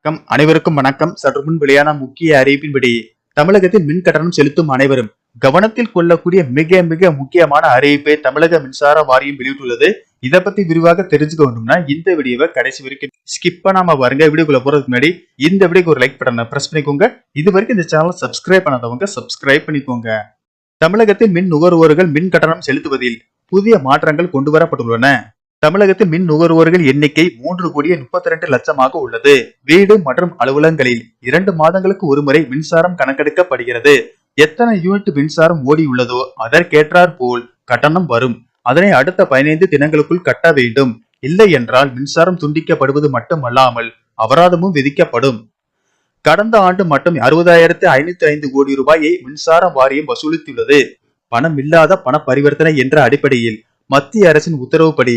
அனைவருக்கும் வணக்கம். சற்று முன் வெளியான முக்கிய அறிவிப்பின்படி தமிழகத்தில் மின் கட்டணம் செலுத்தும் அனைவரும் கவனத்தில் கொள்ளக்கூடிய மிக மிக முக்கியமான அறிவிப்பை தமிழக மின்சார வாரியம் வெளியிட்டுள்ளது. இதை பத்தி விரிவாக தெரிஞ்சுக்கணும்னா இந்த வீடியோவை கடைசி வரைக்கும் ஸ்கிப் பண்ணாம பாருங்க. வீடியோக்குள்ள போறதுக்கு முன்னாடி இந்த வீடியோக்கு ஒரு லைக் பட்டனை பிரஸ் பண்ணிக்கோங்க. இது வரைக்கும் இந்த சேனலை சப்ஸ்கிரைப் பண்ணாதவங்க சப்ஸ்கிரைப் பண்ணிக்கோங்க. தமிழகத்தில் மின் நுகர்வோர்கள் மின் கட்டணம் செலுத்துவதில் புதிய மாற்றங்கள் கொண்டு வரப்பட்டுள்ளன. தமிழகத்தில் மின் நுகர்வோர்கள் எண்ணிக்கை 3,32,00,000 உள்ளது. வீடு மற்றும் அலுவலகங்களில் 2 மாதங்களுக்கு ஒருமுறை மின்சாரம் கணக்கெடுக்கப்படுகிறது. எத்தனை யூனிட் மின்சாரம் ஓடியுள்ளதோ அதற்கேற்றாற் போல் கட்டணம் வரும். அதனை அடுத்த 15 தினங்களுக்குள் கட்ட வேண்டும். இல்லை என்றால் மின்சாரம் துண்டிக்கப்படுவது மட்டுமல்லாமல் அபராதமும் விதிக்கப்படும். கடந்த ஆண்டு மட்டும் 60,505 கோடி ரூபாயை மின்சார வாரியம் வசூலித்துள்ளது. பணம் இல்லாத பண பரிவர்த்தனை என்ற அடிப்படையில் மத்திய அரசின் உத்தரவுப்படி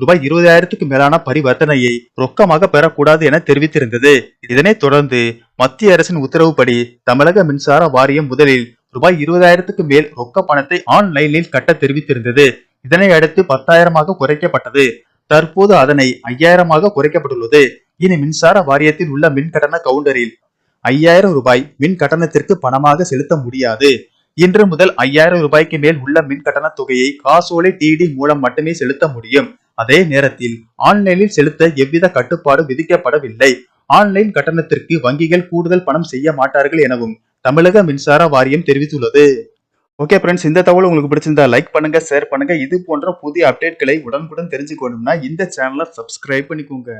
ரூபாய் 20,000க்கு மேலான பரிவர்த்தனையை ரொக்கமாக பெறக்கூடாது என தெரிவித்திருந்தது. இதனைத் தொடர்ந்து மத்திய அரசின் உத்தரவுப்படி தமிழக மின்சார வாரியம் முதலில் ரூபாய் 20,000க்கு மேல் ரொக்க பணத்தை ஆன்லைனில் கட்ட தெரிவித்திருந்தது. இதனை அடுத்து 10,000 குறைக்கப்பட்டது. தற்போது அதனை 5,000 குறைக்கப்பட்டுள்ளது. இனி மின்சார வாரியத்தில் உள்ள மின் கட்டண கவுண்டரில் 5,000 ரூபாய் மின் கட்டணத்திற்கு பணமாக செலுத்த முடியாது. இன்று முதல் 5,000 ரூபாய்க்கு மேல் உள்ள மின் கட்டண தொகையை காசோலை டிடி மூலம் மட்டுமே செலுத்த முடியும். அதே நேரத்தில் ஆன்லைனில் செலுத்த எவ்வித கட்டுப்பாடும் விதிக்கப்படவில்லை. ஆன்லைன் கட்டணத்திற்கு வங்கிகள் கூடுதல் பணம் செய்ய மாட்டார்கள் எனவும் தமிழக மின்சார வாரியம் தெரிவித்துள்ளது. ஓகே ஃப்ரெண்ட்ஸ், இந்த தகவல் உங்களுக்கு பிடிச்சிருந்தா லைக் பண்ணுங்க, ஷேர் பண்ணுங்க. இது போன்ற புதிய அப்டேட்களை உடனுக்குடன் தெரிஞ்சுக்கணும்னா இந்த சேனலை சப்ஸ்கிரைப் பண்ணிக்கோங்க.